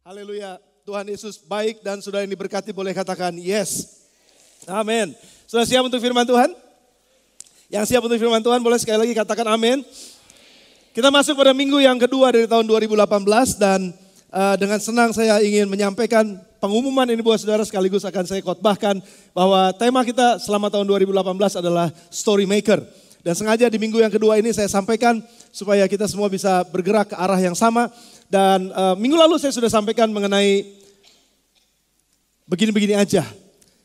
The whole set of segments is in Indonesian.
Haleluya, Tuhan Yesus baik dan sudah yang diberkati boleh katakan yes. Amin. Sudah siap untuk firman Tuhan? Yang siap untuk firman Tuhan boleh sekali lagi katakan amin. Kita masuk pada minggu yang kedua dari tahun 2018 dan dengan senang saya ingin menyampaikan pengumuman ini buat saudara, sekaligus akan saya khotbahkan bahwa tema kita selama tahun 2018 adalah Story Maker. Dan sengaja di minggu yang kedua ini saya sampaikan supaya kita semua bisa bergerak ke arah yang sama. Dan minggu lalu saya sudah sampaikan mengenai begini-begini aja.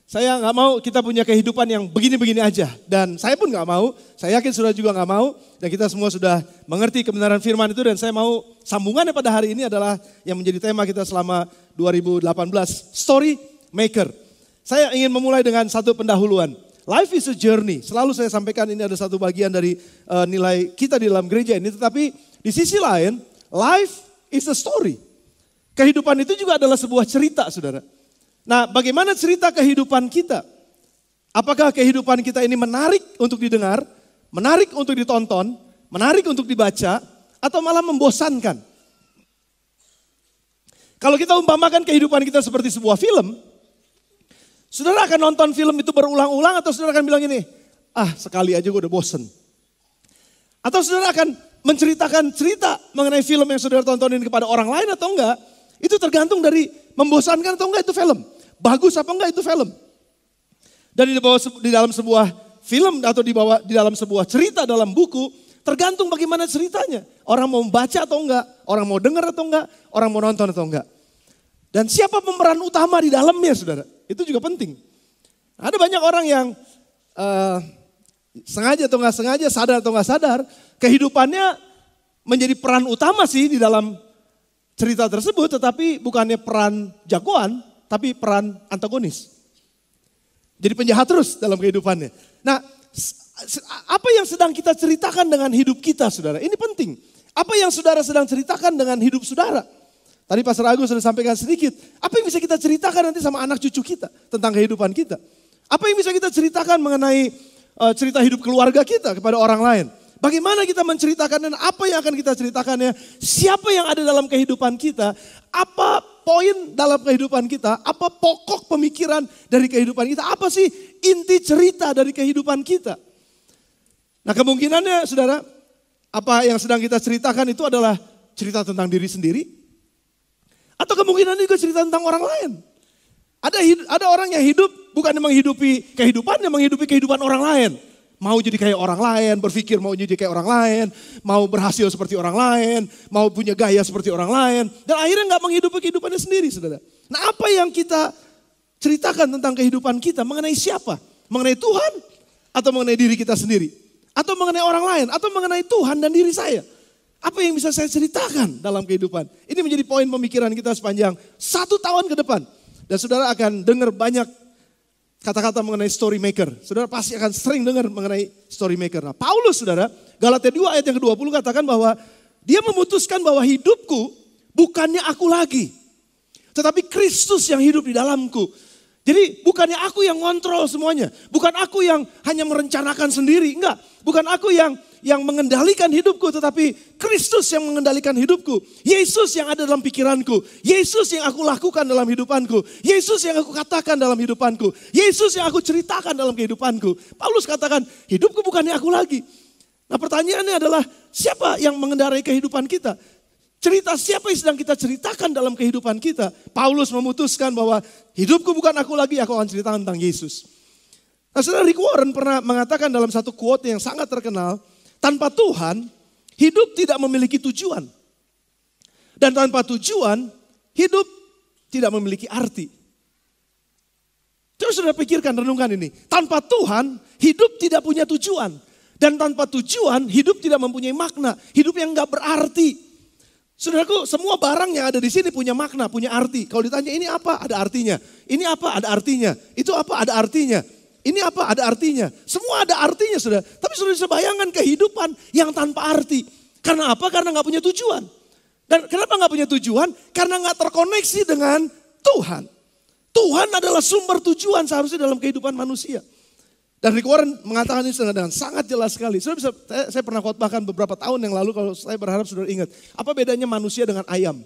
Saya nggak mau kita punya kehidupan yang begini-begini aja. Dan saya pun nggak mau, saya yakin saudara juga nggak mau. Dan kita semua sudah mengerti kebenaran firman itu. Dan saya mau sambungannya pada hari ini adalah yang menjadi tema kita selama 2018. Story Maker. Saya ingin memulai dengan satu pendahuluan. Life is a journey. Selalu saya sampaikan ini ada satu bagian dari nilai kita di dalam gereja ini. Tetapi di sisi lain, life is a story. Kehidupan itu juga adalah sebuah cerita, saudara. Nah, bagaimana cerita kehidupan kita? Apakah kehidupan kita ini menarik untuk didengar, menarik untuk ditonton, menarik untuk dibaca, atau malah membosankan? Kalau kita umpamakan kehidupan kita seperti sebuah film, saudara akan nonton film itu berulang-ulang atau saudara akan bilang ini, sekali aja gue udah bosen. Atau saudara akan menceritakan cerita mengenai film yang saudara tontonin kepada orang lain atau enggak, itu tergantung dari membosankan atau enggak itu film. Bagus apa enggak itu film. Dan di dalam sebuah film atau di dalam sebuah cerita dalam buku, tergantung bagaimana ceritanya. Orang mau membaca atau enggak, orang mau dengar atau enggak, orang mau nonton atau enggak. Dan siapa pemeran utama di dalamnya, saudara, itu juga penting. Ada banyak orang yang sengaja atau enggak sengaja, sadar atau enggak sadar, kehidupannya menjadi peran utama sih di dalam cerita tersebut, tetapi bukannya peran jagoan, tapi peran antagonis. Jadi penjahat terus dalam kehidupannya. Nah, apa yang sedang kita ceritakan dengan hidup kita, saudara? Ini penting. Apa yang saudara sedang ceritakan dengan hidup saudara? Tadi Pastor Agus sudah sampaikan sedikit. Apa yang bisa kita ceritakan nanti sama anak cucu kita tentang kehidupan kita? Apa yang bisa kita ceritakan mengenai cerita hidup keluarga kita kepada orang lain? Bagaimana kita menceritakan dan apa yang akan kita ceritakannya? Siapa yang ada dalam kehidupan kita? Apa poin dalam kehidupan kita? Apa pokok pemikiran dari kehidupan kita? Apa sih inti cerita dari kehidupan kita? Nah, kemungkinannya saudara, apa yang sedang kita ceritakan itu adalah cerita tentang diri sendiri. Atau kemungkinan juga cerita tentang orang lain. Ada orang yang hidup bukan menghidupi kehidupannya, menghidupi kehidupan orang lain. Mau jadi kayak orang lain, berpikir mau jadi kayak orang lain, mau berhasil seperti orang lain, mau punya gaya seperti orang lain. Dan akhirnya gak menghidupi kehidupannya sendiri, saudara. Nah, apa yang kita ceritakan tentang kehidupan kita mengenai siapa? Mengenai Tuhan atau mengenai diri kita sendiri? Atau mengenai orang lain? Atau mengenai Tuhan dan diri saya? Apa yang bisa saya ceritakan dalam kehidupan? Ini menjadi poin pemikiran kita sepanjang 1 tahun ke depan. Dan saudara akan dengar banyak kata-kata mengenai story maker. Saudara pasti akan sering dengar mengenai story maker. Nah, Paulus, saudara, Galatia 2 ayat yang ke-20 katakan bahwa dia memutuskan bahwa hidupku bukannya aku lagi, tetapi Kristus yang hidup di dalamku. Jadi bukannya aku yang ngontrol semuanya. Bukan aku yang hanya merencanakan sendiri. Enggak, bukan aku yang mengendalikan hidupku, tetapi Kristus yang mengendalikan hidupku. Yesus yang ada dalam pikiranku. Yesus yang aku lakukan dalam hidupanku. Yesus yang aku katakan dalam hidupanku. Yesus yang aku ceritakan dalam kehidupanku. Paulus katakan, hidupku bukannya aku lagi. Nah, pertanyaannya adalah, siapa yang mengendarai kehidupan kita? Cerita siapa yang sedang kita ceritakan dalam kehidupan kita? Paulus memutuskan bahwa hidupku bukan aku lagi, aku akan ceritakan tentang Yesus. Nah, saudara, Rick Warren pernah mengatakan dalam satu quote yang sangat terkenal, tanpa Tuhan, hidup tidak memiliki tujuan. Dan tanpa tujuan, hidup tidak memiliki arti. Coba saudara pikirkan, renungkan ini. Tanpa Tuhan, hidup tidak punya tujuan. Dan tanpa tujuan, hidup tidak mempunyai makna. Hidup yang gak berarti. Saudaraku, semua barang yang ada di sini punya makna, punya arti. Kalau ditanya ini apa? Ada artinya. Ini apa? Ada artinya. Itu apa? Ada artinya. Ini apa? Ada artinya. Semua ada artinya, saudara. Tapi saudara bisa bayangkan kehidupan yang tanpa arti. Karena apa? Karena gak punya tujuan. Dan kenapa gak punya tujuan? Karena gak terkoneksi dengan Tuhan. Tuhan adalah sumber tujuan seharusnya dalam kehidupan manusia. Dan Rick Warren mengatakan ini dengan sangat jelas sekali. Saya pernah khotbahkan beberapa tahun yang lalu, kalau saya berharap saudara ingat. Apa bedanya manusia dengan ayam?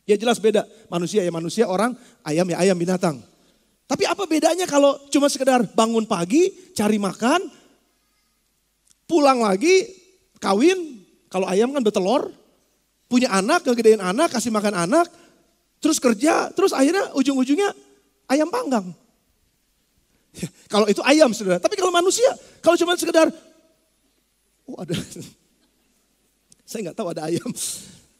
Ya jelas beda, manusia ya manusia, orang, ayam ya ayam, binatang. Tapi apa bedanya kalau cuma sekedar bangun pagi, cari makan, pulang lagi, kawin, kalau ayam kan bertelur, punya anak, ngegedein anak, kasih makan anak, terus kerja, terus akhirnya ujung-ujungnya ayam panggang. Ya, kalau itu ayam saudara, tapi kalau manusia, kalau cuma sekedar, saya nggak tahu ada ayam.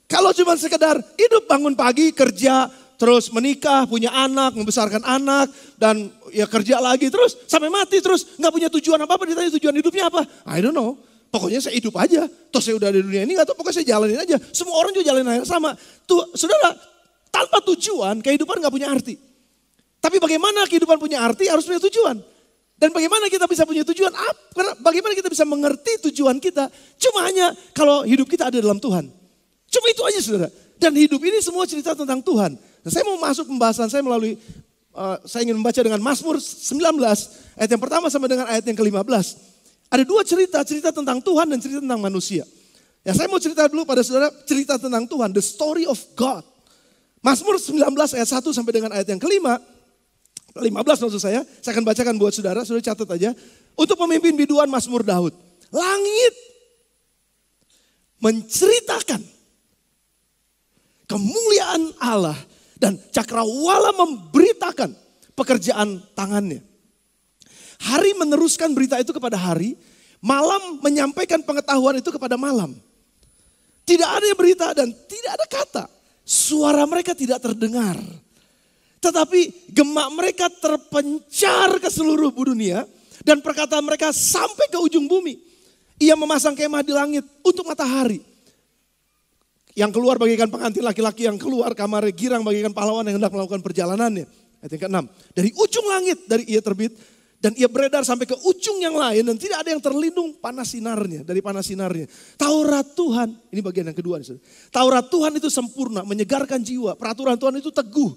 Kalau cuma sekedar hidup bangun pagi, kerja, terus menikah, punya anak, membesarkan anak, dan ya kerja lagi terus sampai mati terus nggak punya tujuan apa-apa, ditanya tujuan hidupnya apa? I don't know. Pokoknya saya hidup aja. Toh saya udah di dunia ini nggak tahu, pokoknya saya jalanin aja. Semua orang juga jalanin hal yang sama. Tuh, saudara, tanpa tujuan kehidupan nggak punya arti. Tapi bagaimana kehidupan punya arti harus punya tujuan. Dan bagaimana kita bisa punya tujuan? Bagaimana kita bisa mengerti tujuan kita? Cuma hanya kalau hidup kita ada dalam Tuhan. Cuma itu aja saudara. Dan hidup ini semua cerita tentang Tuhan. Nah, saya mau masuk pembahasan saya melalui, saya ingin membaca dengan Mazmur 19, ayat yang pertama sampai dengan ayat yang ke-15. Ada dua cerita tentang Tuhan dan cerita tentang manusia. Ya saya mau cerita dulu pada saudara, cerita tentang Tuhan, the story of God. Mazmur 19 ayat 1 sampai dengan ayat yang ke-15 maksud saya akan bacakan buat saudara catat aja. Untuk pemimpin biduan Mazmur Daud. Langit menceritakan kemuliaan Allah dan cakrawala memberitakan pekerjaan tangannya. Hari meneruskan berita itu kepada hari, malam menyampaikan pengetahuan itu kepada malam. Tidak ada berita dan tidak ada kata. Suara mereka tidak terdengar. Tetapi gemak mereka terpencar ke seluruh dunia dan perkataan mereka sampai ke ujung bumi. Ia memasang kemah di langit untuk matahari. Yang keluar bagaikan pengantin laki-laki yang keluar kamar girang bagaikan pahlawan yang hendak melakukan perjalanannya. Ayat yang ke-6. Dari ujung langit dari ia terbit dan ia beredar sampai ke ujung yang lain dan tidak ada yang terlindung panas sinarnya, dari panas sinarnya. Taurat Tuhan, ini bagian yang kedua. Taurat Tuhan itu sempurna, menyegarkan jiwa. Peraturan Tuhan itu teguh,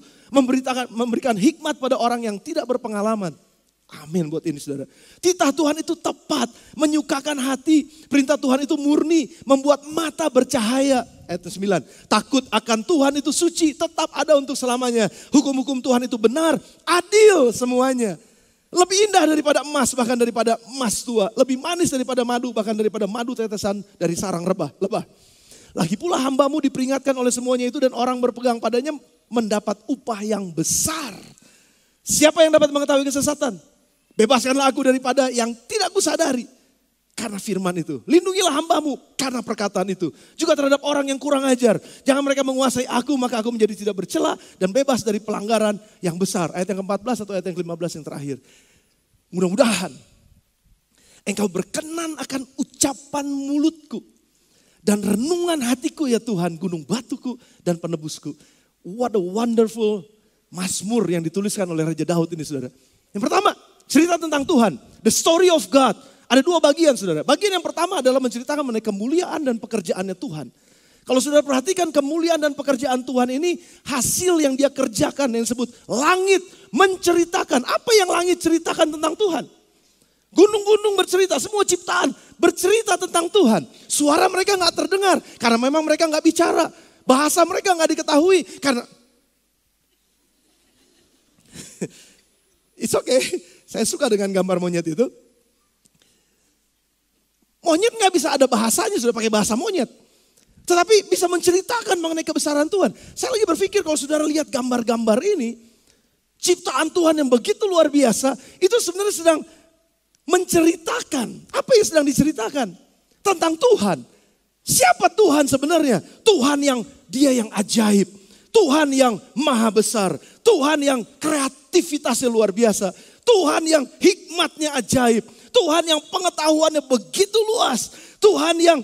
memberikan hikmat pada orang yang tidak berpengalaman. Amin buat ini saudara. Titah Tuhan itu tepat, menyukakan hati. Perintah Tuhan itu murni, membuat mata bercahaya. Ayat 9. Takut akan Tuhan itu suci, tetap ada untuk selamanya. Hukum-hukum Tuhan itu benar, adil semuanya. Lebih indah daripada emas, bahkan daripada emas tua. Lebih manis daripada madu, bahkan daripada madu tetesan dari sarang lebah. Lagi pula hambamu diperingatkan oleh semuanya itu dan orang berpegang padanya mendapat upah yang besar. Siapa yang dapat mengetahui kesesatan? Bebaskanlah aku daripada yang tidak kusadari. Karena firman itu. Lindungilah hambamu karena perkataan itu. Juga terhadap orang yang kurang ajar. Jangan mereka menguasai aku, maka aku menjadi tidak bercela dan bebas dari pelanggaran yang besar. Ayat yang ke-14 atau ayat yang ke-15 yang terakhir. Mudah-mudahan engkau berkenan akan ucapan mulutku. Dan renungan hatiku ya Tuhan, gunung batuku dan penebusku. What a wonderful Mazmur yang dituliskan oleh Raja Daud ini saudara. Yang pertama, cerita tentang Tuhan. The story of God. Ada dua bagian saudara. Bagian yang pertama adalah menceritakan mengenai kemuliaan dan pekerjaannya Tuhan. Kalau saudara perhatikan kemuliaan dan pekerjaan Tuhan ini hasil yang dia kerjakan yang disebut langit menceritakan. Apa yang langit ceritakan tentang Tuhan? Gunung-gunung bercerita, semua ciptaan bercerita tentang Tuhan. Suara mereka gak terdengar karena memang mereka gak bicara. Bahasa mereka gak diketahui karena... It's okay, saya suka dengan gambar monyet itu. Monyet gak bisa ada bahasanya, sudah pakai bahasa monyet. Tetapi bisa menceritakan mengenai kebesaran Tuhan. Saya lagi berpikir kalau saudara lihat gambar-gambar ini, ciptaan Tuhan yang begitu luar biasa, itu sebenarnya sedang menceritakan. Apa yang sedang diceritakan? Tentang Tuhan. Siapa Tuhan sebenarnya? Tuhan yang dia yang ajaib. Tuhan yang maha besar. Tuhan yang kreativitasnya luar biasa. Tuhan yang hikmatnya ajaib. Tuhan yang pengetahuannya begitu luas. Tuhan yang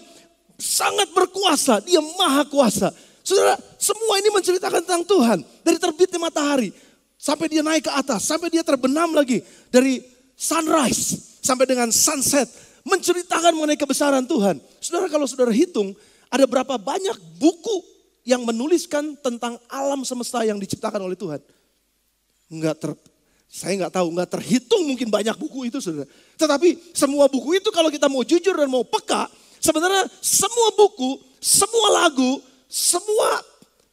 sangat berkuasa. Dia maha kuasa. Saudara, semua ini menceritakan tentang Tuhan. Dari terbitnya matahari. Sampai dia naik ke atas. Sampai dia terbenam lagi. Dari sunrise sampai dengan sunset. Menceritakan mengenai kebesaran Tuhan. Saudara, kalau saudara hitung. Ada berapa banyak buku yang menuliskan tentang alam semesta yang diciptakan oleh Tuhan. Saya nggak tahu, nggak terhitung mungkin banyak buku itu saudara. Tetapi semua buku itu kalau kita mau jujur dan mau peka, sebenarnya semua buku, semua lagu, semua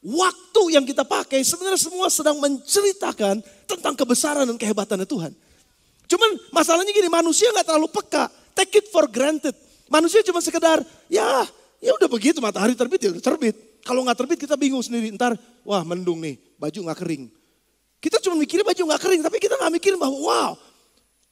waktu yang kita pakai sebenarnya semua sedang menceritakan tentang kebesaran dan kehebatannya Tuhan. Cuman masalahnya gini, manusia gak terlalu peka, take it for granted. Manusia cuma sekedar, ya udah begitu, matahari terbit ya udah terbit. Kalau gak terbit kita bingung sendiri, ntar wah mendung nih, baju gak kering. Kita cuma mikirin baju gak kering, tapi kita gak mikirin bahwa wow,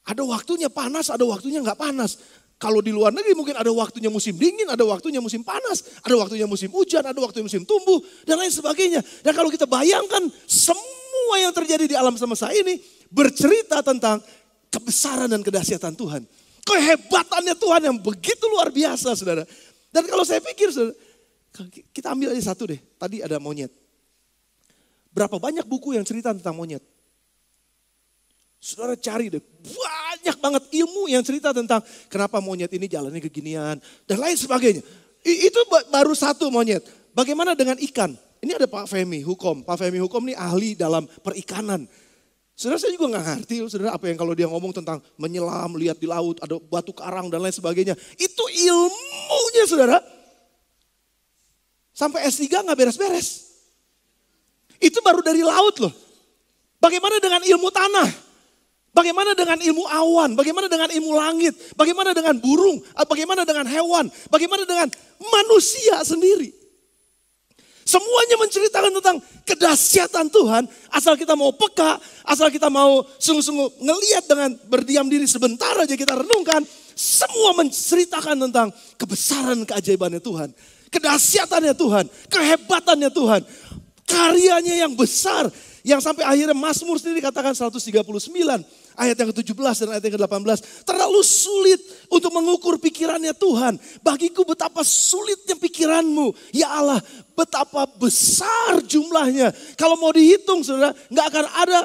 ada waktunya panas, ada waktunya gak panas. Kalau di luar negeri mungkin ada waktunya musim dingin, ada waktunya musim panas, ada waktunya musim hujan, ada waktunya musim tumbuh, dan lain sebagainya. Dan kalau kita bayangkan semua yang terjadi di alam semesta ini bercerita tentang kebesaran dan kedahsyatan Tuhan. Kehebatannya Tuhan yang begitu luar biasa, saudara. Dan kalau saya pikir, saudara, kita ambil aja satu deh. Tadi ada monyet. Berapa banyak buku yang cerita tentang monyet? Saudara cari deh, banyak banget ilmu yang cerita tentang kenapa monyet ini jalannya keginian dan lain sebagainya. Itu baru satu monyet. Bagaimana dengan ikan? Ini ada Pak Femi Hukom. Pak Femi Hukom ini ahli dalam perikanan. Saudara saya juga gak ngerti, saudara apa yang kalau dia ngomong tentang menyelam, lihat di laut, ada batu karang dan lain sebagainya. Itu ilmunya saudara. Sampai S3 gak beres-beres. Itu baru dari laut loh. Bagaimana dengan ilmu tanah? Bagaimana dengan ilmu awan? Bagaimana dengan ilmu langit? Bagaimana dengan burung? Bagaimana dengan hewan? Bagaimana dengan manusia sendiri? Semuanya menceritakan tentang kedahsyatan Tuhan. Asal kita mau peka, asal kita mau sungguh-sungguh ngelihat dengan berdiam diri sebentar aja kita renungkan. Semua menceritakan tentang kebesaran keajaibannya Tuhan. Kedahsyatannya Tuhan, kehebatannya Tuhan. Karyanya yang besar. Yang sampai akhirnya Mazmur sendiri katakan 139 ayat yang ke-17 dan ayat yang ke-18. Terlalu sulit untuk mengukur pikirannya Tuhan. Bagiku betapa sulitnya pikiranmu. Ya Allah, betapa besar jumlahnya. Kalau mau dihitung saudara, gak akan ada,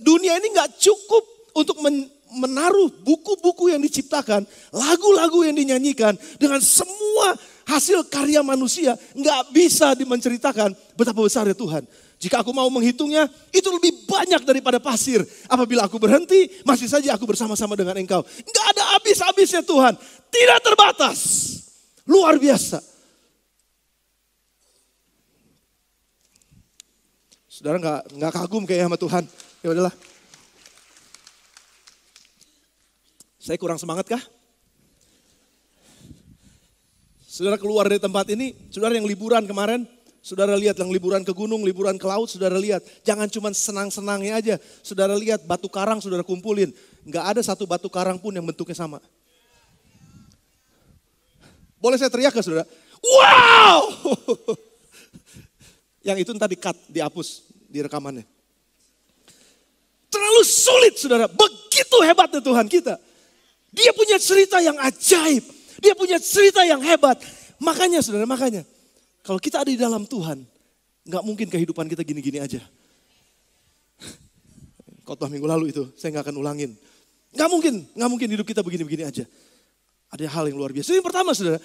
dunia ini gak cukup untuk menaruh buku-buku yang diciptakan. Lagu-lagu yang dinyanyikan dengan semua hasil karya manusia. Gak bisa menceritakan betapa besarnya Tuhan. Jika aku mau menghitungnya, itu lebih banyak daripada pasir. Apabila aku berhenti, masih saja aku bersama-sama dengan engkau. Enggak ada habis-habisnya Tuhan. Tidak terbatas. Luar biasa. Saudara enggak kagum kayaknya sama Tuhan. Ya udahlah. Saya kurang semangat kah? Saudara keluar dari tempat ini, saudara yang liburan kemarin, saudara lihat yang liburan ke gunung, liburan ke laut, saudara lihat. Jangan cuma senang-senangnya aja. Saudara lihat batu karang saudara kumpulin. Enggak ada satu batu karang pun yang bentuknya sama. Boleh saya teriak ke saudara? Wow! Yang itu tadi cut, dihapus di rekamannya. Terlalu sulit saudara. Begitu hebatnya Tuhan kita. Dia punya cerita yang ajaib. Dia punya cerita yang hebat. Makanya saudara, makanya. Kalau kita ada di dalam Tuhan, gak mungkin kehidupan kita gini-gini aja. Khotbah minggu lalu itu, saya gak akan ulangin. Gak mungkin hidup kita begini-begini aja. Ada hal yang luar biasa. Yang pertama saudara,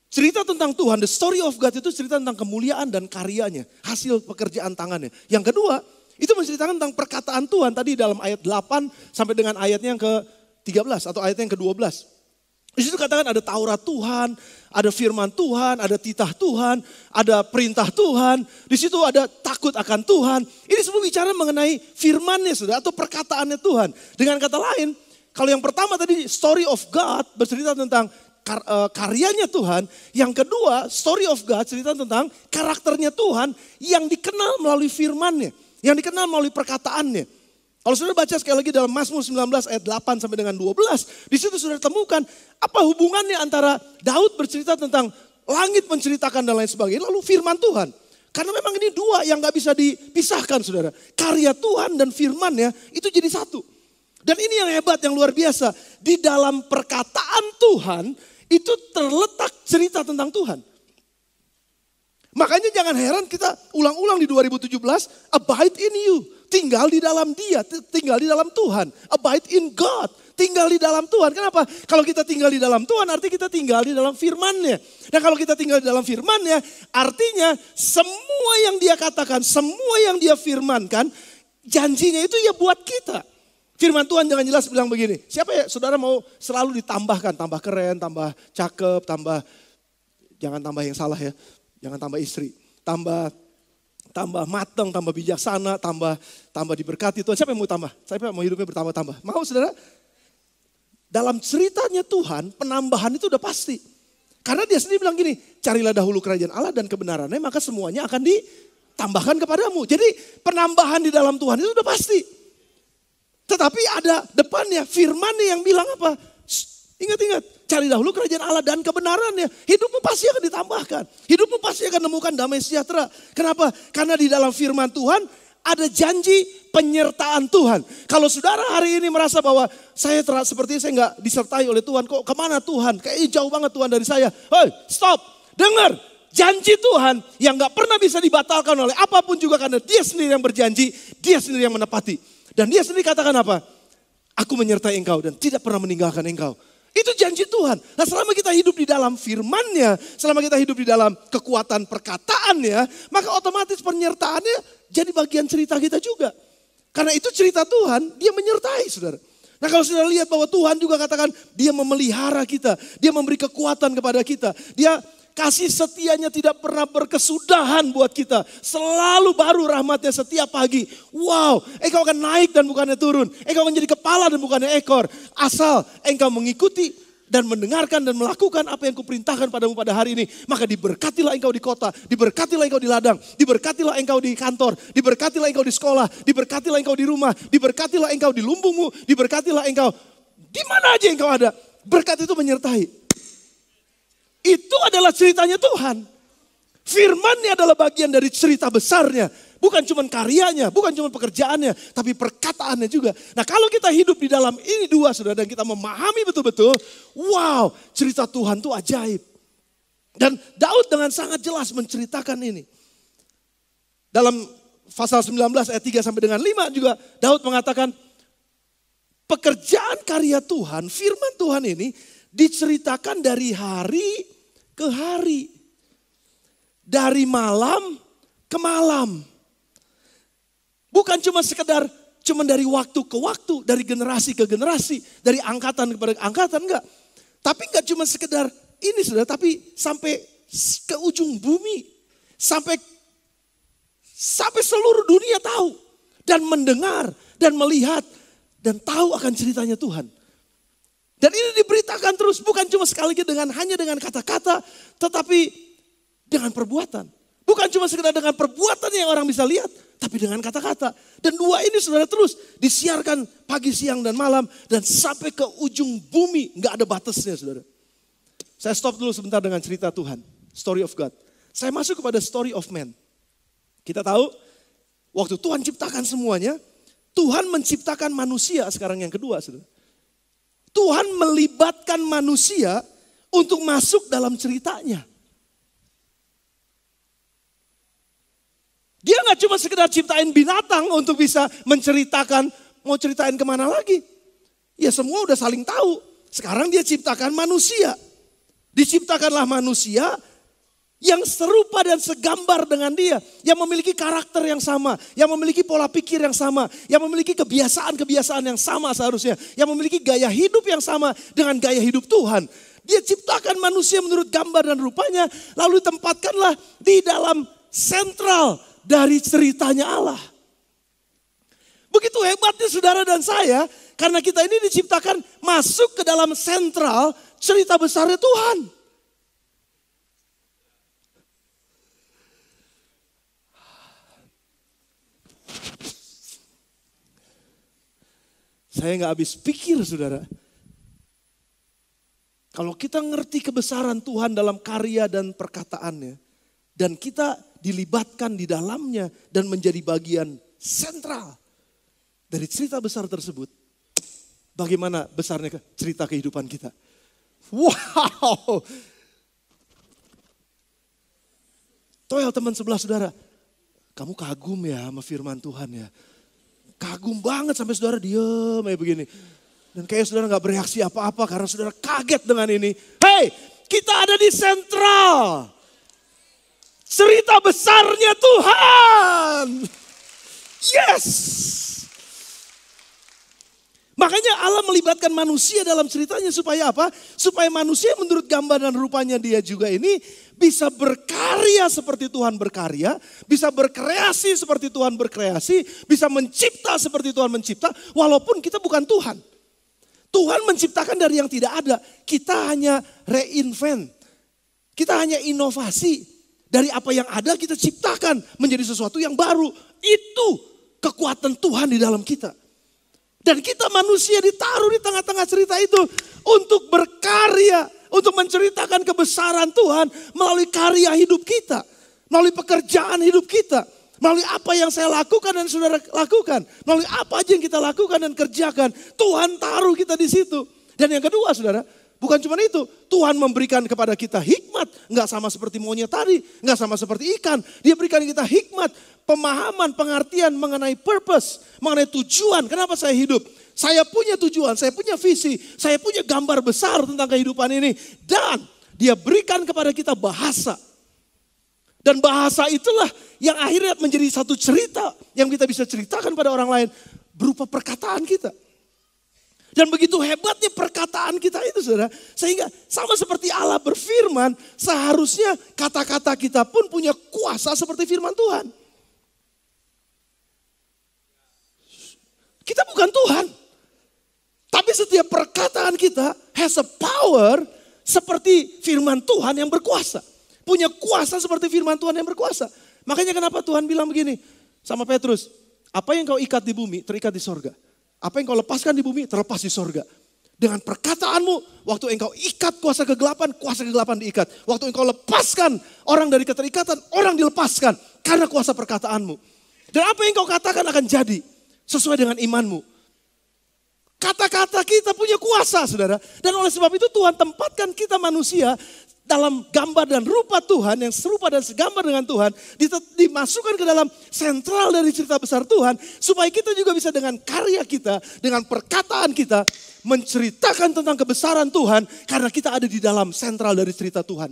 cerita tentang Tuhan, the story of God itu cerita tentang kemuliaan dan karyanya. Hasil pekerjaan tangannya. Yang kedua, itu menceritakan tentang perkataan Tuhan tadi dalam ayat 8 sampai dengan ayatnya yang ke-13 atau ayatnya yang ke-12. Di situ katakan ada Taurat Tuhan, ada firman Tuhan, ada titah Tuhan, ada perintah Tuhan. Di situ ada takut akan Tuhan. Ini semua bicara mengenai firmannya saudara atau perkataannya Tuhan. Dengan kata lain, kalau yang pertama tadi story of God bercerita tentang karyanya Tuhan. Yang kedua story of God cerita tentang karakternya Tuhan yang dikenal melalui firmannya. Yang dikenal melalui perkataannya. Kalau saudara baca sekali lagi dalam Mazmur 19 ayat 8 sampai dengan 12. Di situ saudara temukan apa hubungannya antara Daud bercerita tentang langit menceritakan dan lain sebagainya. Lalu firman Tuhan. Karena memang ini dua yang gak bisa dipisahkan saudara. Karya Tuhan dan firmannya itu jadi satu. Dan ini yang hebat, yang luar biasa. Di dalam perkataan Tuhan itu terletak cerita tentang Tuhan. Makanya jangan heran kita ulang-ulang di 2017. Abide in you. Tinggal di dalam dia, tinggal di dalam Tuhan. Abide in God, tinggal di dalam Tuhan. Kenapa? Kalau kita tinggal di dalam Tuhan, artinya kita tinggal di dalam firman-Nya. Dan kalau kita tinggal di dalam firman-Nya, artinya semua yang dia katakan, semua yang dia firmankan, janjinya itu ya buat kita. Firman Tuhan jangan jelas bilang begini, siapa ya saudara mau selalu ditambahkan, tambah keren, tambah cakep, tambah, jangan tambah yang salah ya, jangan tambah istri, tambah tambah matang, tambah bijaksana, tambah diberkati Tuhan. Siapa yang mau tambah? Siapa yang mau hidupnya bertambah-tambah? Mau saudara? Dalam ceritanya Tuhan, penambahan itu udah pasti. Karena dia sendiri bilang gini, carilah dahulu kerajaan Allah dan kebenarannya, maka semuanya akan ditambahkan kepadamu. Jadi penambahan di dalam Tuhan itu udah pasti. Tetapi ada depannya, firman-Nya yang bilang apa? Ingat-ingat, cari dahulu kerajaan Allah dan kebenarannya. Hidupmu pasti akan ditambahkan. Hidupmu pasti akan menemukan damai sejahtera. Kenapa? Karena di dalam firman Tuhan ada janji penyertaan Tuhan. Kalau saudara hari ini merasa bahwa saya sepertinya saya nggak disertai oleh Tuhan. Kok kemana Tuhan? Kayaknya jauh banget Tuhan dari saya. Hei, stop, dengar. Janji Tuhan yang nggak pernah bisa dibatalkan oleh apapun juga karena Dia sendiri yang berjanji, Dia sendiri yang menepati. Dan Dia sendiri katakan apa? Aku menyertai engkau dan tidak pernah meninggalkan engkau. Itu janji Tuhan. Nah selama kita hidup di dalam firman-Nya, selama kita hidup di dalam kekuatan perkataannya, maka otomatis penyertaannya jadi bagian cerita kita juga. Karena itu cerita Tuhan, Dia menyertai saudara. Nah kalau saudara lihat bahwa Tuhan juga katakan Dia memelihara kita, Dia memberi kekuatan kepada kita. Dia kasih setianya tidak pernah berkesudahan buat kita. Selalu baru rahmatnya setiap pagi. Wow, engkau akan naik dan bukannya turun. Engkau akan menjadi kepala dan bukannya ekor. Asal engkau mengikuti dan mendengarkan dan melakukan apa yang kuperintahkan padamu pada hari ini. Maka diberkatilah engkau di kota, diberkatilah engkau di ladang, diberkatilah engkau di kantor, diberkatilah engkau di sekolah, diberkatilah engkau di rumah, diberkatilah engkau di lumbungmu, diberkatilah engkau di mana aja engkau ada. Berkat itu menyertai. Itu adalah ceritanya Tuhan. Firman-Nya adalah bagian dari cerita besarnya. Bukan cuma karyanya, bukan cuma pekerjaannya, tapi perkataannya juga. Nah kalau kita hidup di dalam ini dua saudara, dan kita memahami betul-betul, wow, cerita Tuhan itu ajaib. Dan Daud dengan sangat jelas menceritakan ini. Dalam pasal 19 ayat 3 sampai dengan 5 juga Daud mengatakan, pekerjaan karya Tuhan, firman Tuhan ini diceritakan dari hari ke hari. Dari malam ke malam. Bukan cuma sekedar dari waktu ke waktu, dari generasi ke generasi, dari angkatan kepada angkatan, enggak. Tapi enggak cuma sekedar ini saudara, tapi sampai ke ujung bumi. Sampai seluruh dunia tahu dan mendengar dan melihat dan tahu akan ceritanya Tuhan. Dan ini diberitakan terus, bukan cuma sekali lagi hanya dengan kata-kata, tetapi dengan perbuatan. Bukan cuma sekedar dengan perbuatan yang orang bisa lihat, tapi dengan kata-kata. Dan dua ini saudara terus disiarkan pagi, siang, dan malam. Dan sampai ke ujung bumi, gak ada batasnya saudara. Saya stop dulu sebentar dengan cerita Tuhan, story of God. Saya masuk kepada story of man. Kita tahu, waktu Tuhan ciptakan semuanya, Tuhan menciptakan manusia sekarang yang kedua saudara. Tuhan melibatkan manusia untuk masuk dalam ceritanya. Dia gak cuma sekedar ciptain binatang untuk bisa menceritakan, mau ceritain kemana lagi. Ya semua udah saling tahu. Sekarang dia ciptakan manusia. Diciptakanlah manusia yang serupa dan segambar dengan dia. Yang memiliki karakter yang sama. Yang memiliki pola pikir yang sama. Yang memiliki kebiasaan-kebiasaan yang sama seharusnya. Yang memiliki gaya hidup yang sama dengan gaya hidup Tuhan. Dia ciptakan manusia menurut gambar dan rupanya. Lalu tempatkanlah di dalam sentral dari ceritanya Allah. Begitu hebatnya saudara dan saya. Karena kita ini diciptakan masuk ke dalam sentral cerita besarnya Tuhan. Saya gak habis pikir saudara. Kalau kita ngerti kebesaran Tuhan dalam karya dan perkataannya. Dan kita dilibatkan di dalamnya dan menjadi bagian sentral dari cerita besar tersebut. Bagaimana besarnya cerita kehidupan kita. Wow. Toel teman sebelah saudara. Kamu kagum ya sama firman Tuhan ya. Kagum banget sampai saudara diem kayak begini. Dan kayak saudara gak bereaksi apa-apa karena saudara kaget dengan ini. Hei, kita ada di sentral. Cerita besarnya Tuhan. Yes. Makanya Allah melibatkan manusia dalam ceritanya supaya apa? Supaya manusia menurut gambar dan rupanya dia juga ini bisa berkarya seperti Tuhan berkarya, bisa berkreasi seperti Tuhan berkreasi, bisa mencipta seperti Tuhan mencipta, walaupun kita bukan Tuhan. Tuhan menciptakan dari yang tidak ada, kita hanya reinvent, kita hanya inovasi. Dari apa yang ada kita ciptakan menjadi sesuatu yang baru. Itu kekuatan Tuhan di dalam kita. Dan kita manusia ditaruh di tengah-tengah cerita itu untuk berkarya, untuk menceritakan kebesaran Tuhan melalui karya hidup kita, melalui pekerjaan hidup kita, melalui apa yang saya lakukan dan saudara lakukan, melalui apa aja yang kita lakukan dan kerjakan. Tuhan taruh kita di situ. Dan yang kedua saudara, bukan cuma itu, Tuhan memberikan kepada kita hikmat, nggak sama seperti monyet tadi, nggak sama seperti ikan. Dia berikan kita hikmat, pemahaman, pengertian mengenai purpose, mengenai tujuan. Kenapa saya hidup? Saya punya tujuan, saya punya visi, saya punya gambar besar tentang kehidupan ini. Dan dia berikan kepada kita bahasa. Dan bahasa itulah yang akhirnya menjadi satu cerita yang kita bisa ceritakan pada orang lain berupa perkataan kita. Dan begitu hebatnya perkataan kita itu saudara. Sehingga sama seperti Allah berfirman, seharusnya kata-kata kita pun punya kuasa seperti firman Tuhan. Kita bukan Tuhan. Tapi setiap perkataan kita has a power seperti firman Tuhan yang berkuasa. Punya kuasa seperti firman Tuhan yang berkuasa. Makanya kenapa Tuhan bilang begini sama Petrus. Apa yang kau ikat di bumi terikat di sorga. Apa yang kau lepaskan di bumi terlepas di sorga. Dengan perkataanmu, waktu engkau ikat kuasa kegelapan diikat. Waktu engkau lepaskan orang dari keterikatan, orang dilepaskan. Karena kuasa perkataanmu. Dan apa yang kau katakan akan jadi sesuai dengan imanmu. Kata-kata kita punya kuasa saudara. Dan oleh sebab itu Tuhan tempatkan kita manusia dalam gambar dan rupa Tuhan yang serupa dan segambar dengan Tuhan. Dimasukkan ke dalam sentral dari cerita besar Tuhan. Supaya kita juga bisa dengan karya kita, dengan perkataan kita menceritakan tentang kebesaran Tuhan. Karena kita ada di dalam sentral dari cerita Tuhan.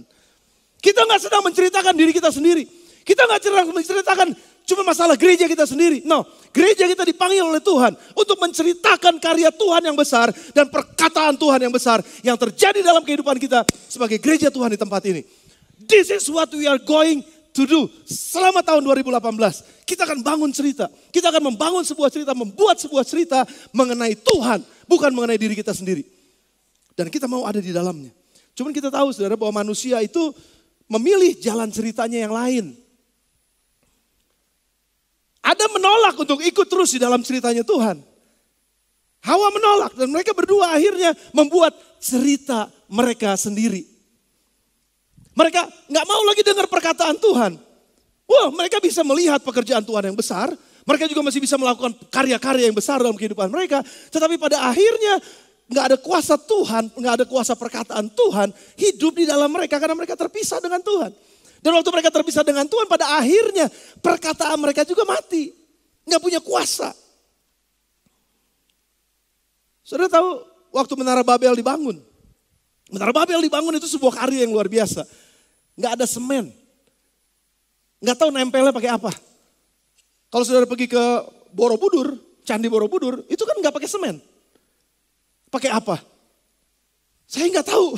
Kita gak sedang menceritakan diri kita sendiri. Kita gak sedang menceritakan cuma masalah gereja kita sendiri. No, gereja kita dipanggil oleh Tuhan untuk menceritakan karya Tuhan yang besar dan perkataan Tuhan yang besar yang terjadi dalam kehidupan kita sebagai gereja Tuhan di tempat ini. This is what we are going to do. Selama tahun 2018, kita akan bangun cerita. Kita akan membangun sebuah cerita, membuat sebuah cerita mengenai Tuhan, bukan mengenai diri kita sendiri. Dan kita mau ada di dalamnya. Cuman kita tahu saudara bahwa manusia itu memilih jalan ceritanya yang lain. Ada menolak untuk ikut terus di dalam ceritanya Tuhan. Hawa menolak dan mereka berdua akhirnya membuat cerita mereka sendiri. Mereka gak mau lagi dengar perkataan Tuhan. Wah, mereka bisa melihat pekerjaan Tuhan yang besar. Mereka juga masih bisa melakukan karya-karya yang besar dalam kehidupan mereka. Tetapi pada akhirnya gak ada kuasa Tuhan, gak ada kuasa perkataan Tuhan hidup di dalam mereka karena mereka terpisah dengan Tuhan. Dan waktu mereka terpisah dengan Tuhan, pada akhirnya perkataan mereka juga mati. Nggak punya kuasa. Saudara tahu waktu Menara Babel dibangun. Menara Babel dibangun itu sebuah karya yang luar biasa. Nggak ada semen. Nggak tahu nempelnya pakai apa. Kalau saudara pergi ke Borobudur, Candi Borobudur, itu kan nggak pakai semen. Pakai apa? Saya nggak tahu.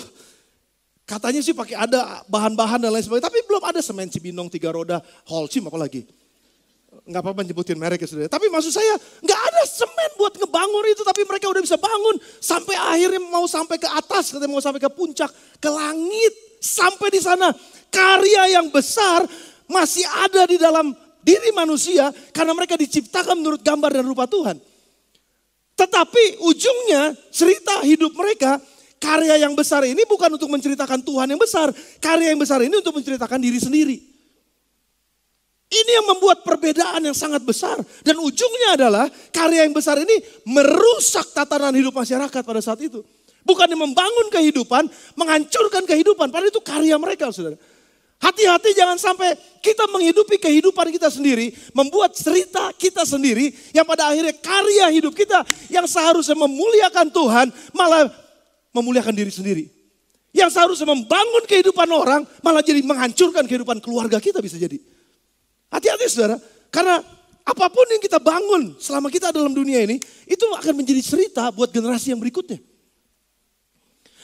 Katanya sih pakai ada bahan-bahan dan lain sebagainya. Tapi belum ada semen Cibinong 3 roda, Holcim apalagi. Nggak apa-apa nyebutin merek ya saudara. Tapi maksud saya nggak ada semen buat ngebangun itu. Tapi mereka udah bisa bangun. Sampai akhirnya mau sampai ke atas. Katanya mau sampai ke puncak, ke langit. Sampai di sana karya yang besar masih ada di dalam diri manusia. Karena mereka diciptakan menurut gambar dan rupa Tuhan. Tetapi ujungnya cerita hidup mereka, karya yang besar ini bukan untuk menceritakan Tuhan yang besar. Karya yang besar ini untuk menceritakan diri sendiri. Ini yang membuat perbedaan yang sangat besar. Dan ujungnya adalah karya yang besar ini merusak tatanan hidup masyarakat pada saat itu. Bukannya membangun kehidupan, menghancurkan kehidupan. Padahal itu karya mereka saudara. Hati-hati jangan sampai kita menghidupi kehidupan kita sendiri. Membuat cerita kita sendiri. Yang pada akhirnya karya hidup kita yang seharusnya memuliakan Tuhan malah memuliakan diri sendiri. Yang seharusnya membangun kehidupan orang malah jadi menghancurkan kehidupan keluarga kita bisa jadi. Hati-hati saudara. Karena apapun yang kita bangun selama kita dalam dunia ini, itu akan menjadi cerita buat generasi yang berikutnya.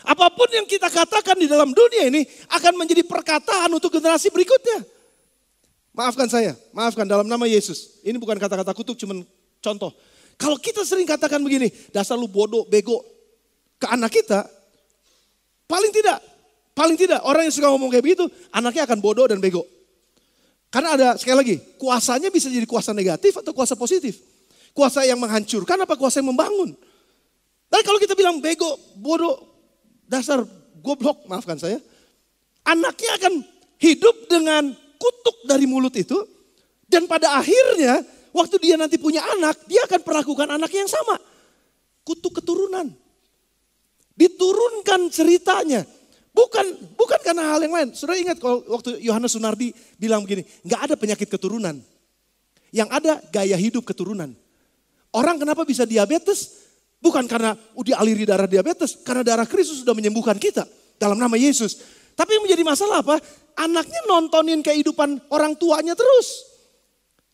Apapun yang kita katakan di dalam dunia ini akan menjadi perkataan untuk generasi berikutnya. Maafkan saya, maafkan dalam nama Yesus. Ini bukan kata-kata kutuk, cuman contoh. Kalau kita sering katakan begini, dasar lu bodoh, bego, ke anak kita, paling tidak orang yang suka ngomong kayak begitu, anaknya akan bodoh dan bego. Karena ada, sekali lagi, kuasanya bisa jadi kuasa negatif atau kuasa positif. Kuasa yang menghancurkan apa kuasa yang membangun. Dan kalau kita bilang bego, bodoh, dasar goblok, maafkan saya. Anaknya akan hidup dengan kutuk dari mulut itu. Dan pada akhirnya, waktu dia nanti punya anak, dia akan perlakukan anaknya yang sama. Kutuk keturunan. Diturunkan ceritanya. Bukan karena hal yang lain. Saudara ingat kalau waktu Yohanes Sunardi bilang begini, nggak ada penyakit keturunan. Yang ada gaya hidup keturunan. Orang kenapa bisa diabetes? Bukan karena dialiri darah diabetes, karena darah Kristus sudah menyembuhkan kita dalam nama Yesus. Tapi yang menjadi masalah apa? Anaknya nontonin kehidupan orang tuanya terus.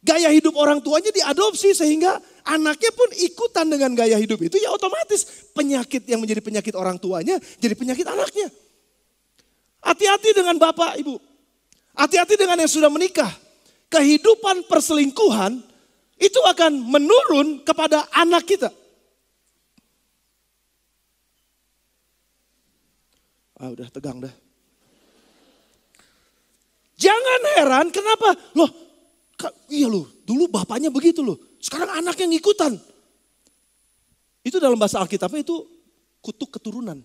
Gaya hidup orang tuanya diadopsi sehingga anaknya pun ikutan dengan gaya hidup itu, ya otomatis penyakit yang menjadi penyakit orang tuanya jadi penyakit anaknya. Hati-hati dengan bapak, ibu. Hati-hati dengan yang sudah menikah. Kehidupan perselingkuhan itu akan menurun kepada anak kita. Udah tegang dah. Jangan heran kenapa? Loh, iya loh, dulu bapaknya begitu loh. Sekarang anaknya ngikutan. Itu dalam bahasa Alkitabnya itu kutuk keturunan.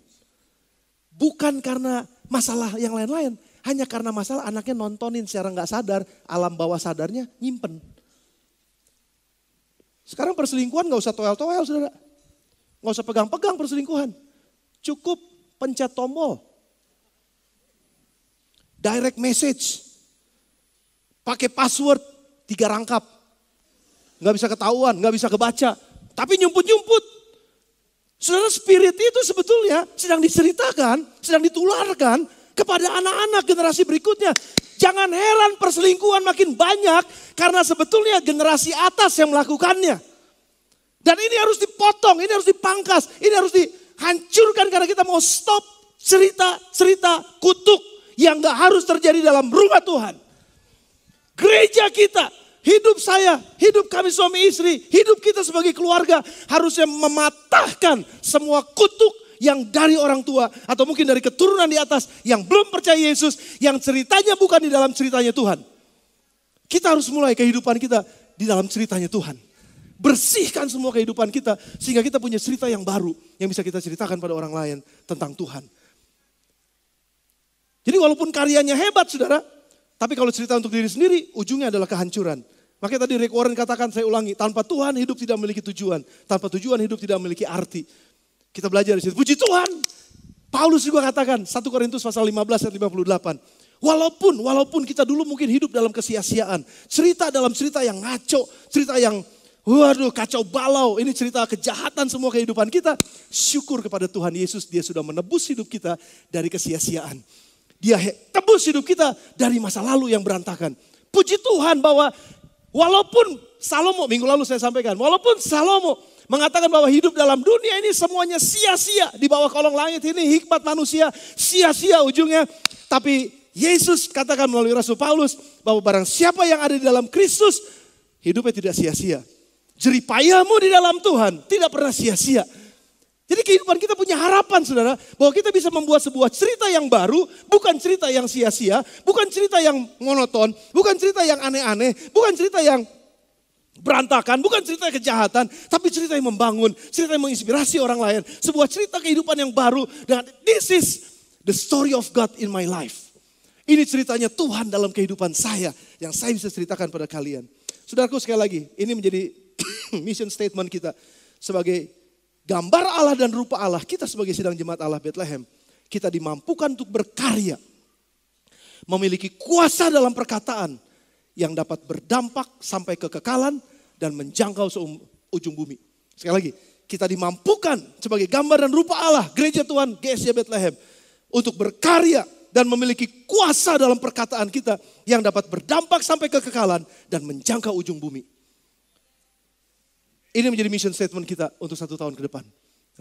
Bukan karena masalah yang lain-lain. Hanya karena masalah anaknya nontonin secara gak sadar. Alam bawah sadarnya nyimpen. Sekarang perselingkuhan gak usah toel-toel saudara. Gak usah pegang-pegang perselingkuhan. Cukup pencet tombol. Direct message. Pakai password 3 rangkap. Gak bisa ketahuan, gak bisa kebaca. Tapi nyumput-nyumput. Saudara, spirit itu sebetulnya sedang diceritakan, sedang ditularkan kepada anak-anak generasi berikutnya. Jangan heran perselingkuhan makin banyak karena sebetulnya generasi atas yang melakukannya. Dan ini harus dipotong, ini harus dipangkas, ini harus dihancurkan karena kita mau stop cerita-cerita kutuk yang gak harus terjadi dalam rumah Tuhan. Gereja kita, hidup saya, hidup kami suami istri, hidup kita sebagai keluarga harusnya mematahkan semua kutuk yang dari orang tua atau mungkin dari keturunan di atas yang belum percaya Yesus, yang ceritanya bukan di dalam ceritanya Tuhan. Kita harus mulai kehidupan kita di dalam ceritanya Tuhan. Bersihkan semua kehidupan kita sehingga kita punya cerita yang baru yang bisa kita ceritakan pada orang lain tentang Tuhan. Jadi walaupun karyanya hebat saudara, tapi kalau cerita untuk diri sendiri, ujungnya adalah kehancuran. Makanya tadi Rick Warren katakan, saya ulangi, tanpa Tuhan hidup tidak memiliki tujuan. Tanpa tujuan hidup tidak memiliki arti. Kita belajar di situ. Puji Tuhan. Paulus juga katakan, 1 Korintus pasal 15 ayat 58. Walaupun kita dulu mungkin hidup dalam kesia-siaan. Cerita dalam cerita yang ngaco. Cerita yang kacau balau. Ini cerita kejahatan semua kehidupan kita. Syukur kepada Tuhan Yesus, dia sudah menebus hidup kita dari kesia-siaan. Dia tebus hidup kita dari masa lalu yang berantakan. Puji Tuhan bahwa walaupun Salomo, minggu lalu saya sampaikan, walaupun Salomo mengatakan bahwa hidup dalam dunia ini semuanya sia-sia. Di bawah kolong langit ini hikmat manusia sia-sia ujungnya. Tapi Yesus katakan melalui Rasul Paulus bahwa barang siapa yang ada di dalam Kristus, hidupnya tidak sia-sia. Jeripayamu di dalam Tuhan tidak pernah sia-sia. Jadi kehidupan kita punya harapan saudara, bahwa kita bisa membuat sebuah cerita yang baru, bukan cerita yang sia-sia, bukan cerita yang monoton, bukan cerita yang aneh-aneh, bukan cerita yang berantakan, bukan cerita kejahatan, tapi cerita yang membangun, cerita yang menginspirasi orang lain, sebuah cerita kehidupan yang baru, dan this is the story of God in my life. Ini ceritanya Tuhan dalam kehidupan saya, yang saya bisa ceritakan pada kalian. Saudaraku sekali lagi, ini menjadi mission statement kita sebagai gambar Allah dan rupa Allah, kita sebagai sidang jemaat Allah Bethlehem, kita dimampukan untuk berkarya, memiliki kuasa dalam perkataan yang dapat berdampak sampai kekekalan dan menjangkau ujung bumi. Sekali lagi, kita dimampukan sebagai gambar dan rupa Allah, gereja Tuhan GSJ Bethlehem, untuk berkarya dan memiliki kuasa dalam perkataan kita yang dapat berdampak sampai kekekalan dan menjangkau ujung bumi. Ini menjadi mission statement kita untuk 1 tahun ke depan.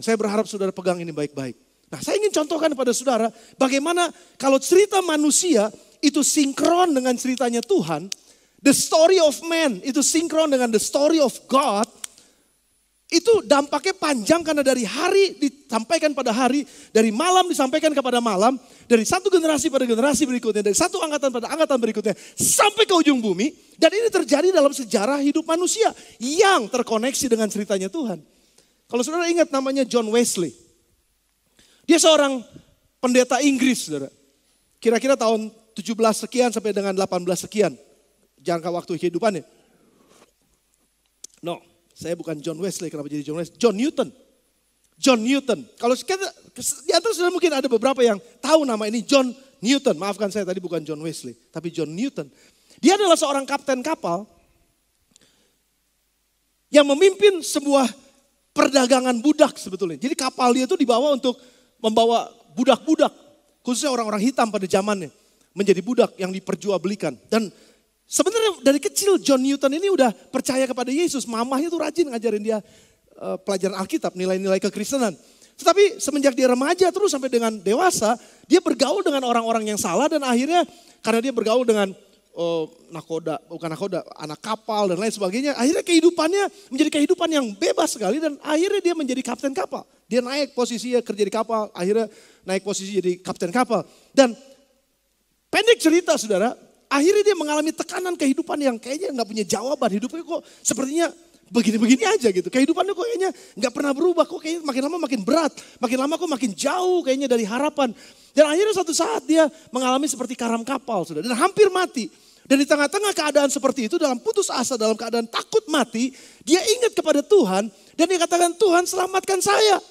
Saya berharap saudara pegang ini baik-baik. Nah, saya ingin contohkan kepada saudara bagaimana kalau cerita manusia itu sinkron dengan ceritanya Tuhan, the story of man itu sinkron dengan the story of God, itu dampaknya panjang karena dari hari disampaikan pada hari, dari malam disampaikan kepada malam, dari satu generasi pada generasi berikutnya, dari satu angkatan pada angkatan berikutnya, sampai ke ujung bumi. Dan ini terjadi dalam sejarah hidup manusia yang terkoneksi dengan ceritanya Tuhan. Kalau saudara ingat namanya John Wesley. Dia seorang pendeta Inggris, saudara. Kira-kira tahun 17 sekian sampai dengan 18 sekian. Jangka waktu kehidupannya. No. Saya bukan John Wesley, kenapa jadi John Wesley? John Newton. John Newton. Kalau kita, di atas sudah mungkin ada beberapa yang tahu nama ini John Newton. Maafkan saya tadi bukan John Wesley, tapi John Newton. Dia adalah seorang kapten kapal yang memimpin sebuah perdagangan budak sebetulnya. Jadi kapal dia itu dibawa untuk membawa budak-budak, khususnya orang-orang hitam pada zamannya, menjadi budak yang diperjualbelikan. Dan sebenarnya dari kecil John Newton ini udah percaya kepada Yesus. Mamahnya tuh rajin ngajarin dia pelajaran Alkitab, nilai-nilai kekristenan. Tetapi semenjak dia remaja terus sampai dengan dewasa, dia bergaul dengan orang-orang yang salah dan akhirnya karena dia bergaul dengan anak kapal dan lain sebagainya. Akhirnya kehidupannya menjadi kehidupan yang bebas sekali dan akhirnya dia menjadi kapten kapal. Dia naik posisinya kerja di kapal, akhirnya naik posisi jadi kapten kapal. Dan pendek cerita saudara, akhirnya dia mengalami tekanan kehidupan yang kayaknya nggak punya jawaban. Hidupnya kok sepertinya begini-begini aja gitu. Kehidupannya kok kayaknya nggak pernah berubah. Kok kayaknya makin lama makin berat. Makin lama kok makin jauh kayaknya dari harapan. Dan akhirnya suatu saat dia mengalami seperti karam kapal saudara. Dan hampir mati. Dan di tengah-tengah keadaan seperti itu, dalam putus asa, dalam keadaan takut mati, dia ingat kepada Tuhan. Dan dia katakan, Tuhan selamatkan saya.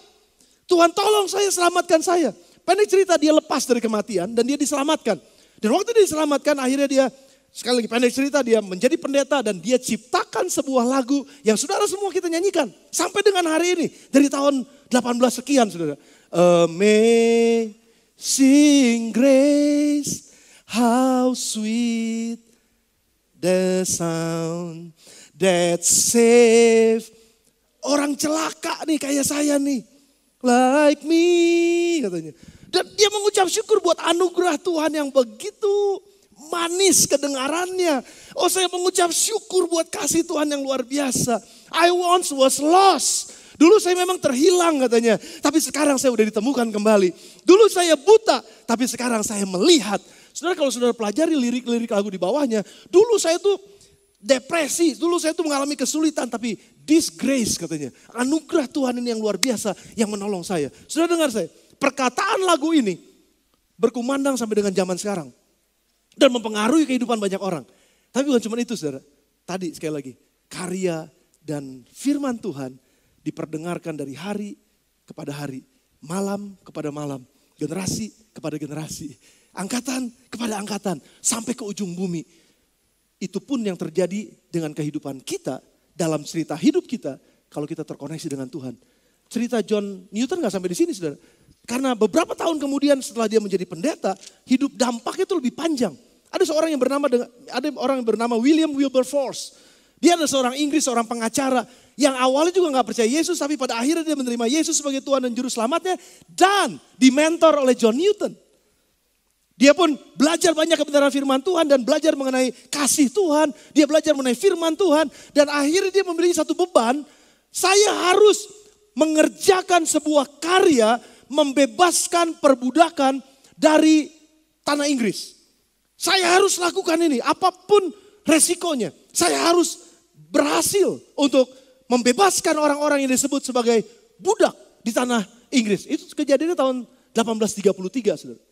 Tuhan tolong saya, selamatkan saya. Pendek cerita dia lepas dari kematian dan dia diselamatkan. Dan waktu dia diselamatkan akhirnya dia, sekali lagi pendek cerita, dia menjadi pendeta dan dia ciptakan sebuah lagu yang saudara semua kita nyanyikan. Sampai dengan hari ini, dari tahun 18 sekian saudara. Amazing grace, how sweet the sound that save. Orang celaka nih kayak saya nih. Like me katanya. Dan dia mengucap syukur buat anugerah Tuhan yang begitu manis kedengarannya. Oh saya mengucap syukur buat kasih Tuhan yang luar biasa. I once was lost. Dulu saya memang terhilang katanya. Tapi sekarang saya udah ditemukan kembali. Dulu saya buta. Tapi sekarang saya melihat. Saudara kalau saudara pelajari lirik-lirik lagu di bawahnya. Dulu saya tuh depresi. Dulu saya tuh mengalami kesulitan. Tapi this grace katanya. Anugerah Tuhan ini yang luar biasa. Yang menolong saya. Saudara dengar saya. Perkataan lagu ini berkumandang sampai dengan zaman sekarang. Dan mempengaruhi kehidupan banyak orang. Tapi bukan cuma itu saudara. Tadi sekali lagi. Karya dan firman Tuhan diperdengarkan dari hari kepada hari. Malam kepada malam. Generasi kepada generasi. Angkatan kepada angkatan. Sampai ke ujung bumi. Itu pun yang terjadi dengan kehidupan kita. Dalam cerita hidup kita. Kalau kita terkoneksi dengan Tuhan. Cerita John Newton gak sampai di sini saudara. Karena beberapa tahun kemudian setelah dia menjadi pendeta, hidup dampaknya itu lebih panjang. Ada orang yang bernama William Wilberforce. Dia adalah seorang Inggris, seorang pengacara yang awalnya juga nggak percaya Yesus, tapi pada akhirnya dia menerima Yesus sebagai Tuhan dan Juru Selamatnya dan dimentor oleh John Newton. Dia pun belajar banyak kebenaran firman Tuhan dan belajar mengenai kasih Tuhan. Dia belajar mengenai firman Tuhan dan akhirnya dia memiliki satu beban. Saya harus mengerjakan sebuah karya membebaskan perbudakan dari tanah Inggris. Saya harus lakukan ini apapun resikonya. Saya harus berhasil untuk membebaskan orang-orang yang disebut sebagai budak di tanah Inggris. Itu kejadiannya tahun 1833 saudara.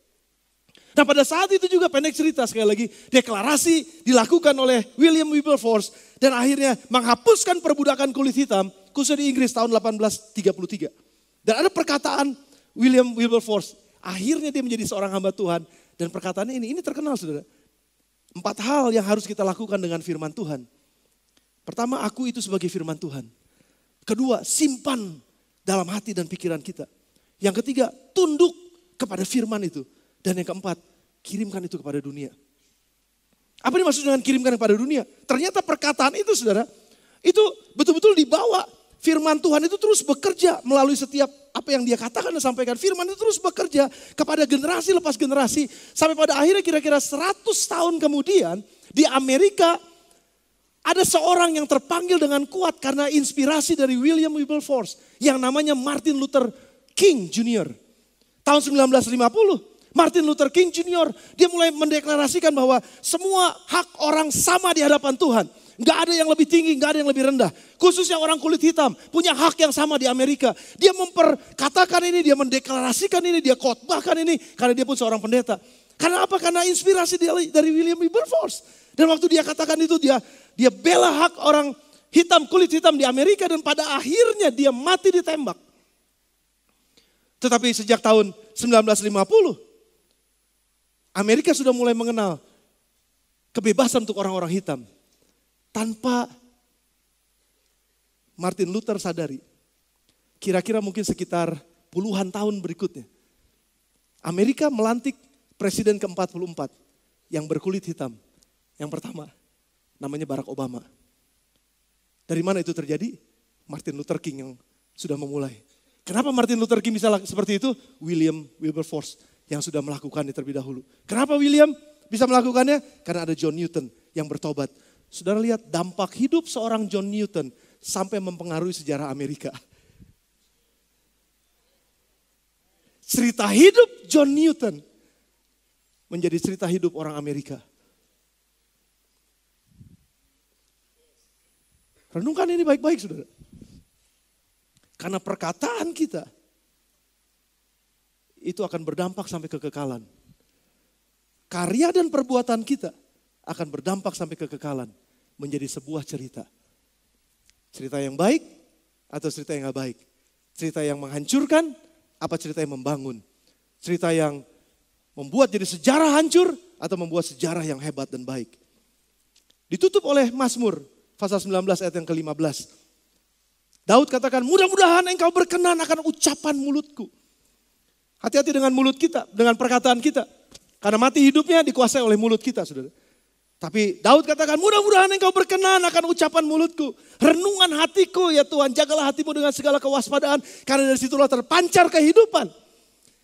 Nah pada saat itu juga pendek cerita sekali lagi. Deklarasi dilakukan oleh William Wilberforce. Dan akhirnya menghapuskan perbudakan kulit hitam. Khususnya di Inggris tahun 1833. Dan ada perkataan William Wilberforce. Akhirnya dia menjadi seorang hamba Tuhan. Dan perkataannya ini terkenal saudara. 4 hal yang harus kita lakukan dengan firman Tuhan. Pertama, aku itu sebagai firman Tuhan. Kedua, simpan dalam hati dan pikiran kita. Yang ketiga, tunduk kepada firman itu. Dan yang keempat, kirimkan itu kepada dunia. Apa yang dimaksud dengan kirimkan kepada dunia? Ternyata perkataan itu saudara, itu betul-betul dibawa. Firman Tuhan itu terus bekerja melalui setiap apa yang dia katakan dan sampaikan. Firman itu terus bekerja kepada generasi lepas generasi. Sampai pada akhirnya kira-kira 100 tahun kemudian di Amerika ada seorang yang terpanggil dengan kuat karena inspirasi dari William Wilberforce yang namanya Martin Luther King Jr. Tahun 1950, Martin Luther King Jr. dia mulai mendeklarasikan bahwa semua hak orang sama di hadapan Tuhan. Gak ada yang lebih tinggi, gak ada yang lebih rendah. Khususnya orang kulit hitam punya hak yang sama di Amerika. Dia memperkatakan ini, dia mendeklarasikan ini, dia khotbahkan ini. Karena dia pun seorang pendeta. Karena apa? Karena inspirasi dari William Wilberforce. Dan waktu dia katakan itu, dia bela hak orang hitam, kulit hitam di Amerika. Dan pada akhirnya dia mati ditembak. Tetapi sejak tahun 1950, Amerika sudah mulai mengenal kebebasan untuk orang-orang hitam. Tanpa Martin Luther sadari, kira-kira mungkin sekitar puluhan tahun berikutnya, Amerika melantik presiden ke-44 yang berkulit hitam. Yang pertama, namanya Barack Obama. Dari mana itu terjadi? Martin Luther King yang sudah memulai. Kenapa Martin Luther King bisa seperti itu? William Wilberforce yang sudah melakukannya terlebih dahulu. Kenapa William bisa melakukannya? Karena ada John Newton yang bertobat. Saudara lihat dampak hidup seorang John Newton sampai mempengaruhi sejarah Amerika. Cerita hidup John Newton menjadi cerita hidup orang Amerika. Renungkan ini baik-baik saudara. Karena perkataan kita itu akan berdampak sampai kekekalan. Karya dan perbuatan kita akan berdampak sampai kekekalan. Menjadi sebuah cerita. Cerita yang baik atau cerita yang gak baik. Cerita yang menghancurkan apa cerita yang membangun. Cerita yang membuat jadi sejarah hancur atau membuat sejarah yang hebat dan baik. Ditutup oleh Mazmur pasal 19 ayat yang ke-15. Daud katakan, mudah-mudahan engkau berkenan akan ucapan mulutku. Hati-hati dengan mulut kita, dengan perkataan kita. Karena mati hidupnya dikuasai oleh mulut kita, saudara. Tapi Daud katakan, mudah-mudahan engkau berkenan akan ucapan mulutku. Renungan hatiku ya Tuhan, jagalah hatimu dengan segala kewaspadaan. Karena dari situlah terpancar kehidupan.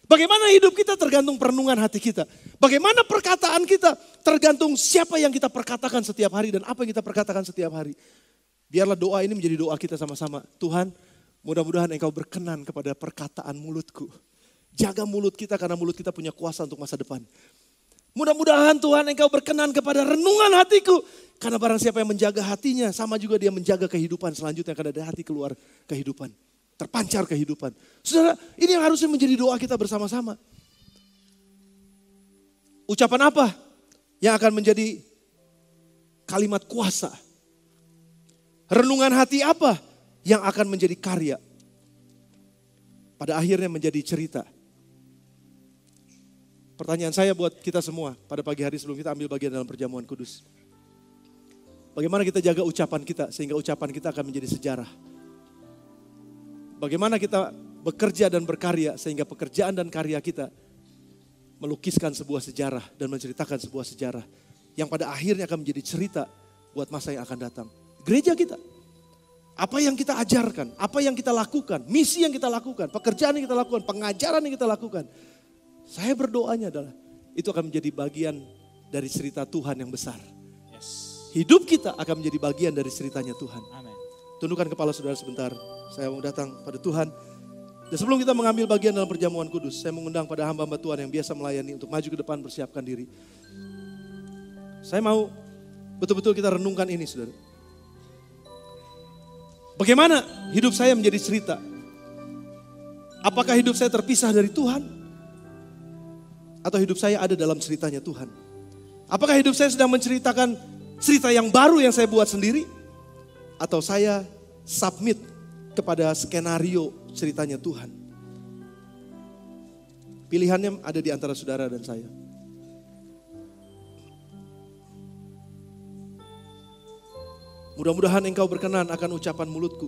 Bagaimana hidup kita tergantung perenungan hati kita. Bagaimana perkataan kita tergantung siapa yang kita perkatakan setiap hari dan apa yang kita perkatakan setiap hari. Biarlah doa ini menjadi doa kita sama-sama. Tuhan, mudah-mudahan engkau berkenan kepada perkataan mulutku. Jaga mulut kita karena mulut kita punya kuasa untuk masa depan. Mudah-mudahan Tuhan engkau berkenan kepada renungan hatiku. Karena barang siapa yang menjaga hatinya, sama juga dia menjaga kehidupan selanjutnya. Karena dari hati keluar kehidupan. Terpancar kehidupan. Saudara, ini yang harusnya menjadi doa kita bersama-sama. Ucapan apa yang akan menjadi kalimat kuasa? Renungan hati apa yang akan menjadi karya? Pada akhirnya menjadi cerita. Pertanyaan saya buat kita semua pada pagi hari sebelum kita ambil bagian dalam perjamuan kudus. Bagaimana kita jaga ucapan kita sehingga ucapan kita akan menjadi sejarah. Bagaimana kita bekerja dan berkarya sehingga pekerjaan dan karya kita melukiskan sebuah sejarah dan menceritakan sebuah sejarah. Yang pada akhirnya akan menjadi cerita buat masa yang akan datang. Gereja kita, apa yang kita ajarkan, apa yang kita lakukan, misi yang kita lakukan, pekerjaan yang kita lakukan, pengajaran yang kita lakukan. Saya berdoanya adalah itu akan menjadi bagian dari cerita Tuhan yang besar. Hidup kita akan menjadi bagian dari ceritanya Tuhan. Amen. Tundukkan kepala saudara sebentar. Saya mau datang pada Tuhan. Dan sebelum kita mengambil bagian dalam perjamuan kudus, saya mengundang pada hamba-hamba Tuhan yang biasa melayani untuk maju ke depan bersiapkan diri. Saya mau betul-betul kita renungkan ini saudara. Bagaimana hidup saya menjadi cerita? Apakah hidup saya terpisah dari Tuhan? Atau hidup saya ada dalam ceritanya Tuhan? Apakah hidup saya sedang menceritakan cerita yang baru yang saya buat sendiri? Atau saya submit kepada skenario ceritanya Tuhan? Pilihannya ada di antara saudara dan saya. Mudah-mudahan engkau berkenan akan ucapan mulutku.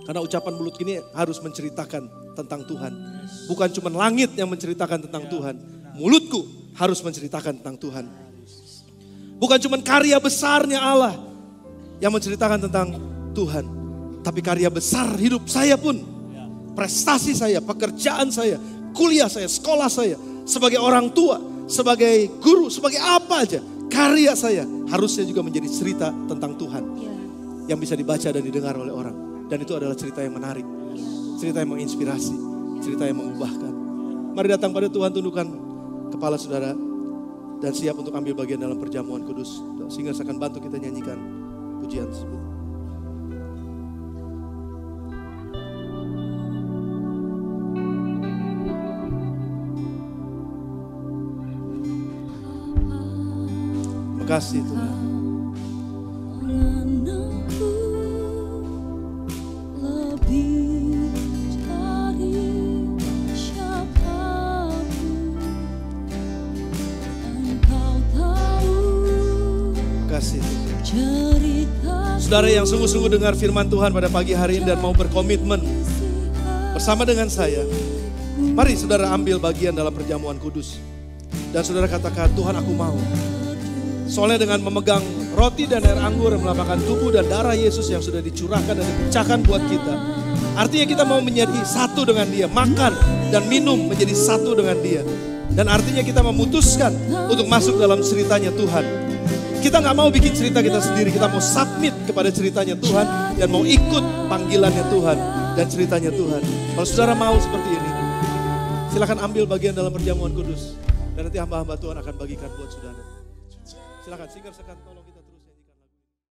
Karena ucapan mulut ini harus menceritakan tentang Tuhan. Bukan cuma langit yang menceritakan tentang Tuhan. Mulutku harus menceritakan tentang Tuhan. Bukan cuma karya besarnya Allah yang menceritakan tentang Tuhan. Tapi karya besar hidup saya pun prestasi saya, pekerjaan saya, kuliah saya, sekolah saya, sebagai orang tua, sebagai guru, sebagai apa aja. Karya saya harusnya juga menjadi cerita tentang Tuhan. Yang bisa dibaca dan didengar oleh orang. Dan itu adalah cerita yang menarik. Cerita yang menginspirasi. Cerita yang mengubahkan. Mari datang pada Tuhan, tundukkan kepala saudara. Dan siap untuk ambil bagian dalam perjamuan kudus. Sehingga saya akan bantu kita nyanyikan pujian tersebut. Terima kasih Tuhan. Saudara yang sungguh-sungguh dengar firman Tuhan pada pagi hari ini dan mau berkomitmen bersama dengan saya, mari saudara ambil bagian dalam perjamuan kudus. Dan saudara katakan, Tuhan aku mau. Soalnya dengan memegang roti dan air anggur yang melambangkan tubuh dan darah Yesus yang sudah dicurahkan dan dipecahkan buat kita. Artinya kita mau menjadi satu dengan Dia, makan dan minum menjadi satu dengan Dia. Dan artinya kita memutuskan untuk masuk dalam ceritanya Tuhan. Kita gak mau bikin cerita kita sendiri, kita mau submit kepada ceritanya Tuhan dan mau ikut panggilannya Tuhan dan ceritanya Tuhan. Kalau saudara mau seperti ini, silakan ambil bagian dalam perjamuan kudus dan nanti hamba-hamba Tuhan akan bagikan buat saudara. Silakan, singer sekan tolong kita.